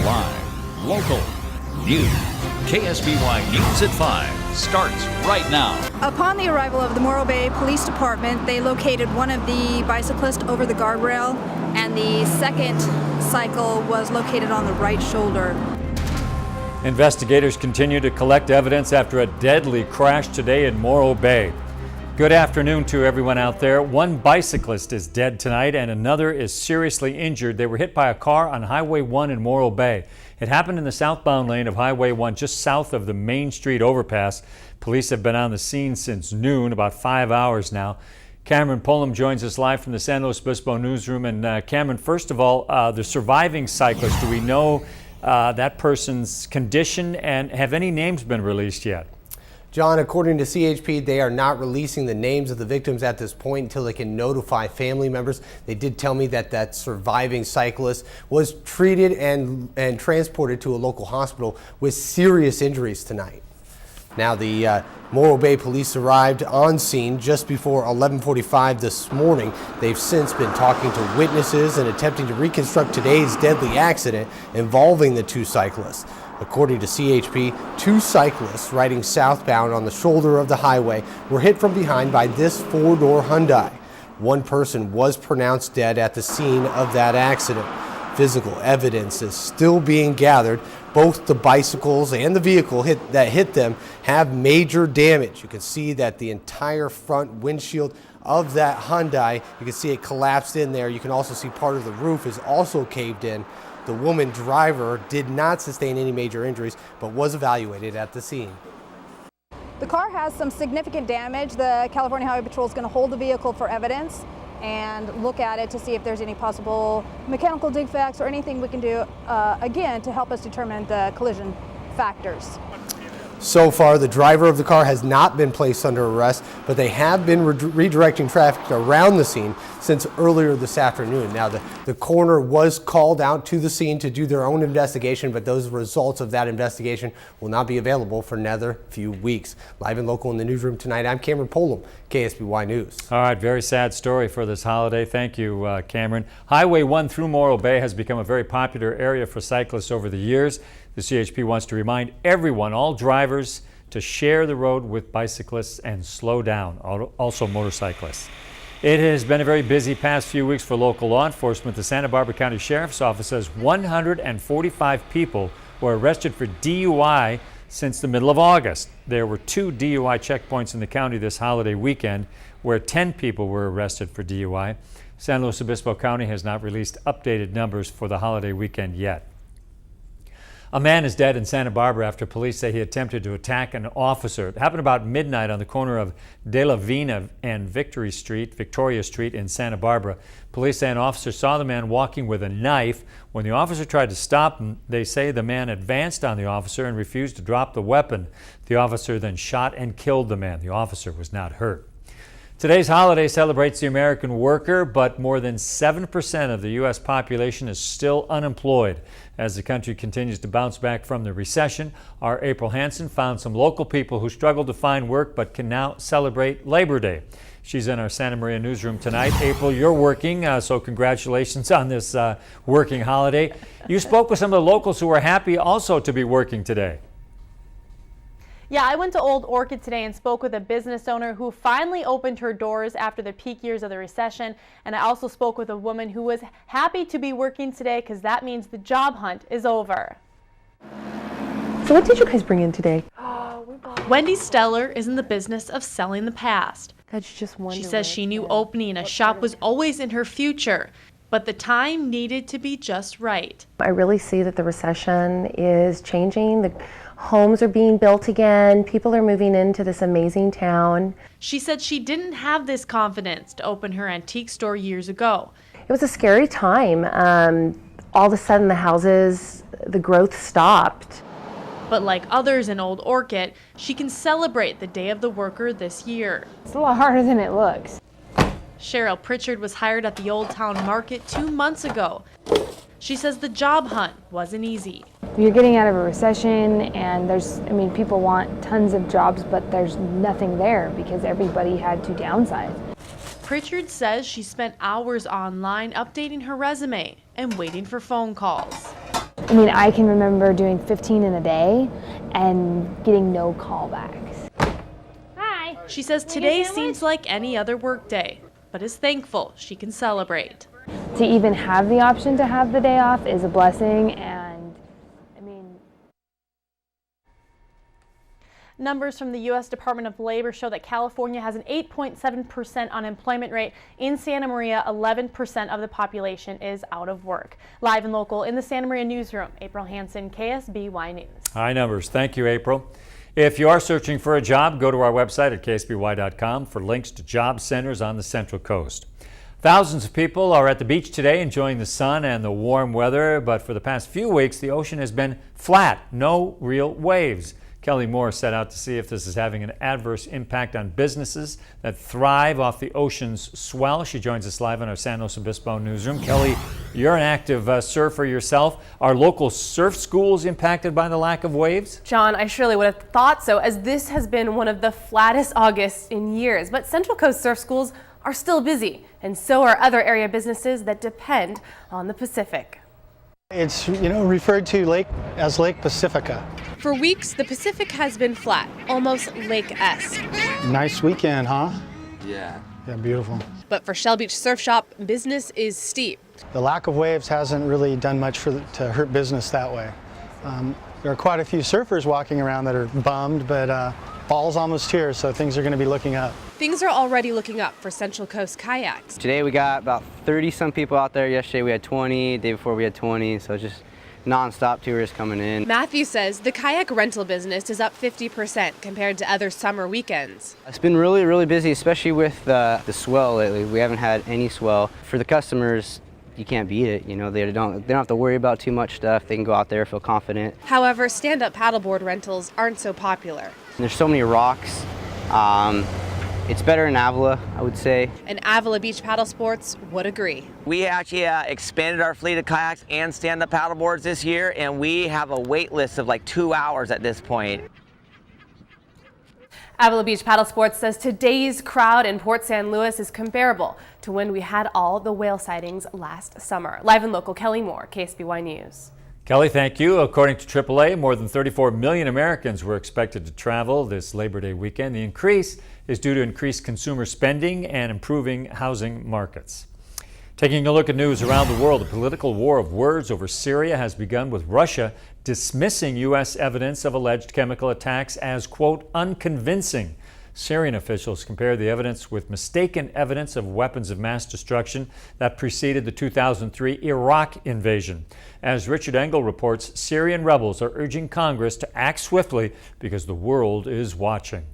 Live, local, news. KSBY News at 5 starts right now. Upon the arrival of the Morro Bay Police Department, they located one of the bicyclists over the guardrail, and the second cycle was located on the right shoulder. Investigators continue to collect evidence after a deadly crash today in Morro Bay. Good afternoon to everyone out there. One bicyclist is dead tonight and another is seriously injured. They were hit by a car on Highway 1 in Morro Bay. It happened in the southbound lane of Highway 1 just south of the Main Street overpass. Police have been on the scene since noon, about 5 hours now. Cameron Pullum joins us live from the San Luis Obispo newsroom. And Cameron, first of all, the surviving cyclist, do we know that person's condition, and have any names been released yet? John, according to CHP, they are not releasing the names of the victims at this point until they can notify family members. They did tell me that that surviving cyclist was treated and transported to a local hospital with serious injuries tonight. Now, the Morro Bay police arrived on scene just before 11:45 this morning. They've since been talking to witnesses and attempting to reconstruct today's deadly accident involving the two cyclists. According to CHP, two cyclists riding southbound on the shoulder of the highway were hit from behind by this four-door Hyundai. One person was pronounced dead at the scene of that accident. Physical evidence is still being gathered. Both the bicycles and the vehicle that hit them have major damage. You can see that the entire front windshield of that Hyundai, you can see it collapsed in there. You can also see part of the roof is also caved in. The woman driver did not sustain any major injuries, but was evaluated at the scene. The car has some significant damage. The California Highway Patrol is going to hold the vehicle for evidence and look at it to see if there's any possible mechanical defects or anything we can do, again, to help us determine the collision factors. So far, the driver of the car has not been placed under arrest, but they have been redirecting traffic around the scene since earlier this afternoon. Now, the coroner was called out to the scene to do their own investigation, but those results of that investigation will not be available for another few weeks. Live and local in the newsroom tonight, I'm Cameron Pullum, KSBY News. All right, very sad story for this holiday. Thank you, Cameron. Highway 1 through Morro Bay has become a very popular area for cyclists over the years. The CHP wants to remind everyone, all drivers, to share the road with bicyclists and slow down, also motorcyclists. It has been a very busy past few weeks for local law enforcement. The Santa Barbara County Sheriff's Office says 145 people were arrested for DUI since the middle of August. There were 2 DUI checkpoints in the county this holiday weekend where 10 people were arrested for DUI. San Luis Obispo County has not released updated numbers for the holiday weekend yet. A man is dead in Santa Barbara after police say he attempted to attack an officer. It happened about midnight on the corner of De La Vina and Victoria Street in Santa Barbara. Police say an officer saw the man walking with a knife. When the officer tried to stop him, they say the man advanced on the officer and refused to drop the weapon. The officer then shot and killed the man. The officer was not hurt. Today's holiday celebrates the American worker, but more than 7% of the U.S. population is still unemployed. As the country continues to bounce back from the recession, our April Hansen found some local people who struggled to find work but can now celebrate Labor Day. She's in our Santa Maria newsroom tonight. April, you're working, so congratulations on this working holiday. You spoke with some of the locals who are happy also to be working today. Yeah, I went to Old Orchid today and spoke with a business owner who finally opened her doors after the peak years of the recession. And I also spoke with a woman who was happy to be working today because that means the job hunt is over. So what did you guys bring in today? Wendy Steller is in the business of selling the past. She says she knew opening a shop was always in her future, but the time needed to be just right. I really see that the recession is changing. The homes are being built again. People are moving into this amazing town. She said she didn't have this confidence to open her antique store years ago. It was a scary time. All of a sudden the growth stopped. But like others in Old Orchid, she can celebrate the Day of the Worker this year. It's a lot harder than it looks. Cheryl Pritchard was hired at the Old Town Market 2 months ago. She says the job hunt wasn't easy. You're getting out of a recession and people want tons of jobs, but there's nothing there because everybody had to downsize. Pritchard says she spent hours online updating her resume and waiting for phone calls. I mean, I can remember doing 15 in a day and getting no callbacks. Hi. She says today seems like any other work day, but is thankful she can celebrate. To even have the option to have the day off is a blessing, and I mean... Numbers from the U.S. Department of Labor show that California has an 8.7% unemployment rate. In Santa Maria, 11% of the population is out of work. Live and local in the Santa Maria newsroom, April Hansen, KSBY News. High numbers. Thank you, April. If you are searching for a job, go to our website at ksby.com for links to job centers on the Central Coast. Thousands of people are at the beach today enjoying the sun and the warm weather, but for the past few weeks, the ocean has been flat, no real waves. Kelly Moore set out to see if this is having an adverse impact on businesses that thrive off the ocean's swell. She joins us live in our San Luis Obispo newsroom. Kelly, you're an active surfer yourself. Are local surf schools impacted by the lack of waves? John, I surely would have thought so, as this has been one of the flattest Augusts in years. But Central Coast surf schools are still busy, and so are other area businesses that depend on the Pacific. It's, referred to as Lake Pacifica. For weeks, the Pacific has been flat, almost lake-esque. Nice weekend, huh? Yeah. Yeah, beautiful. But for Shell Beach Surf Shop, business is steep. The lack of waves hasn't really done much to hurt business that way. There are quite a few surfers walking around that are bummed, but fall's almost here, so things are going to be looking up. Things are already looking up for Central Coast Kayaks. Today we got about 30-some people out there. Yesterday we had 20, the day before we had 20, so just non-stop tourists coming in. Matthew says the kayak rental business is up 50% compared to other summer weekends. It's been really, really busy, especially with the swell lately. We haven't had any swell. For the customers, you can't beat it. They don't have to worry about too much stuff. They can go out there, feel confident. However, stand-up paddleboard rentals aren't so popular. And there's so many rocks. It's better in Avila, I would say. And Avila Beach Paddle Sports would agree. We actually expanded our fleet of kayaks and stand-up paddleboards this year, and we have a wait list of like 2 hours at this point. Avila Beach Paddle Sports says today's crowd in Port San Luis is comparable to when we had all the whale sightings last summer. Live and local, Kelly Moore, KSBY News. Kelly, thank you. According to AAA, more than 34 million Americans were expected to travel this Labor Day weekend. The increase is due to increased consumer spending and improving housing markets. Taking a look at news around the world, the political war of words over Syria has begun, with Russia dismissing U.S. evidence of alleged chemical attacks as, quote, unconvincing. Syrian officials compared the evidence with mistaken evidence of weapons of mass destruction that preceded the 2003 Iraq invasion. As Richard Engel reports, Syrian rebels are urging Congress to act swiftly because the world is watching.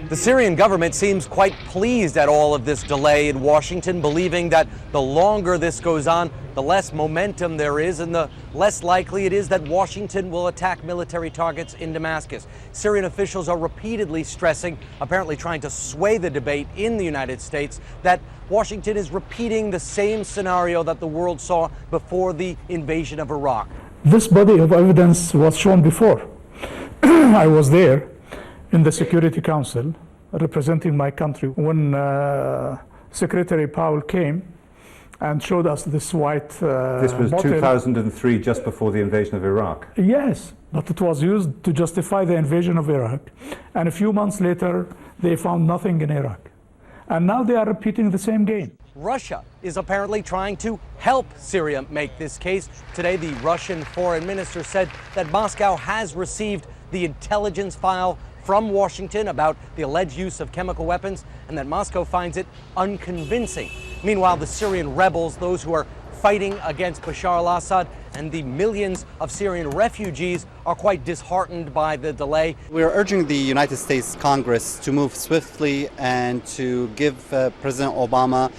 The Syrian government seems quite pleased at all of this delay in Washington, believing that the longer this goes on, the less momentum there is and the less likely it is that Washington will attack military targets in Damascus. Syrian officials are repeatedly stressing, apparently trying to sway the debate in the United States, that Washington is repeating the same scenario that the world saw before the invasion of Iraq. This body of evidence was shown before. I was there in the Security Council representing my country when Secretary Powell came and showed us this white This was bottle. 2003, just before the invasion of Iraq. Yes, but it was used to justify the invasion of Iraq. And a few months later, they found nothing in Iraq. And now they are repeating the same game. Russia is apparently trying to help Syria make this case. Today, the Russian foreign minister said that Moscow has received the intelligence file from Washington about the alleged use of chemical weapons, and that Moscow finds it unconvincing. Meanwhile, the Syrian rebels, those who are fighting against Bashar al-Assad, and the millions of Syrian refugees are quite disheartened by the delay. We are urging the United States Congress to move swiftly and to give President Obama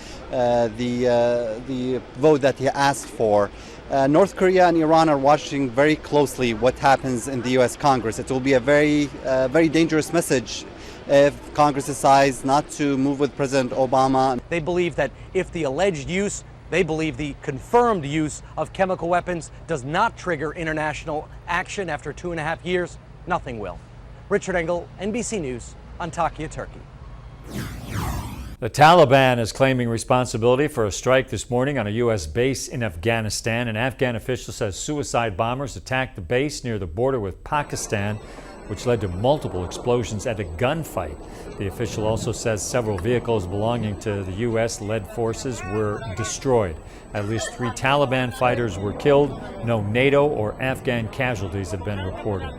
the vote that he asked for. North Korea and Iran are watching very closely what happens in the U.S. Congress. It will be a very dangerous message if Congress decides not to move with President Obama. They believe that if the alleged use, they believe the confirmed use of chemical weapons does not trigger international action after 2.5 years, nothing will. Richard Engel, NBC News, Antakya, Turkey. The Taliban is claiming responsibility for a strike this morning on a U.S. base in Afghanistan. An Afghan official says suicide bombers attacked the base near the border with Pakistan, which led to multiple explosions and a gunfight. The official also says several vehicles belonging to the U.S.-led forces were destroyed. At least 3 Taliban fighters were killed. No NATO or Afghan casualties have been reported.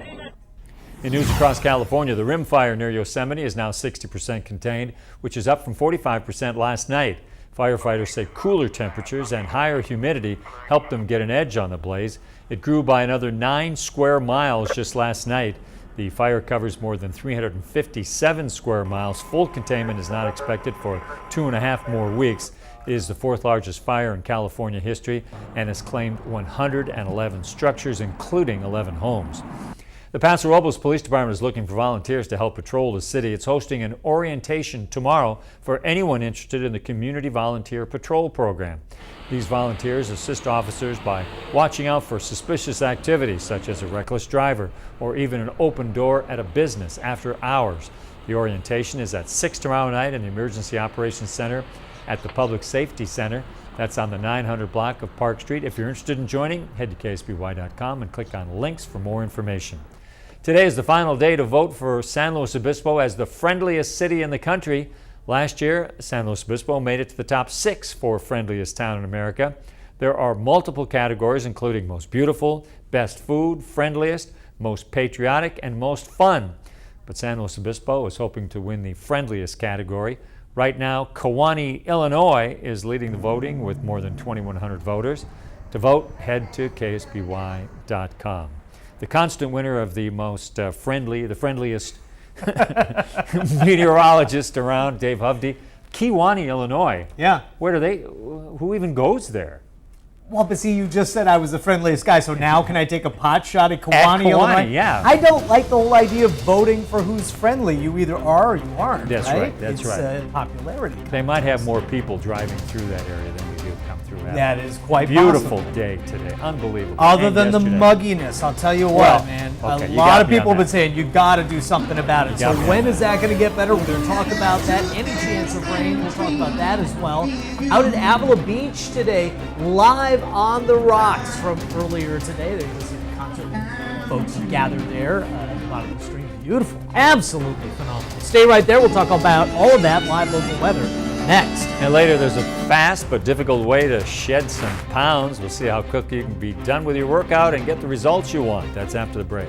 In news across California, the rim fire near Yosemite is now 60% contained, which is up from 45% last night. Firefighters say cooler temperatures and higher humidity helped them get an edge on the blaze. It grew by another 9 square miles just last night. The fire covers more than 357 square miles. Full containment is not expected for 2.5 more weeks. It is the 4th largest fire in California history and has claimed 111 structures, including 11 homes. The Paso Robles Police Department is looking for volunteers to help patrol the city. It's hosting an orientation tomorrow for anyone interested in the Community Volunteer Patrol Program. These volunteers assist officers by watching out for suspicious activities such as a reckless driver or even an open door at a business after hours. The orientation is at 6 tomorrow night in the Emergency Operations Center at the Public Safety Center. That's on the 900 block of Park Street. If you're interested in joining, head to ksby.com and click on links for more information. Today is the final day to vote for San Luis Obispo as the friendliest city in the country. Last year, San Luis Obispo made it to the top 6 for friendliest town in America. There are multiple categories, including most beautiful, best food, friendliest, most patriotic, and most fun. But San Luis Obispo is hoping to win the friendliest category. Right now, Kewanee, Illinois is leading the voting with more than 2,100 voters. To vote, head to ksby.com. The constant winner of the most the friendliest meteorologist around, Dave Hovde, Kewanee, Illinois. Yeah. Who even goes there? Well, but see, you just said I was the friendliest guy, so now can I take a pot shot at Kewanee, Illinois? Yeah. I don't like the whole idea of voting for who's friendly. You either are or you aren't. That's right. That's right. It's popularity. They might have more people driving through that area than we do come through. That is quite beautiful possible. Day today. Unbelievable. Other and than yesterday. the mugginess, I'll tell you what, man. Okay, a lot of people have been saying you got to do something about it. So when is that going to get better? We're going to talk about that. Any chance of rain, we'll talk about that as well. Out at Avila Beach today, live on the rocks from earlier today. There's a concert. Folks gathered there at the bottom of the stream. Beautiful. Absolutely phenomenal. Stay right there. We'll talk about all of that live local weather next. And later, there's a fast but difficult way to shed some pounds. We'll see how quickly you can be done with your workout and get the results you want. That's after the break.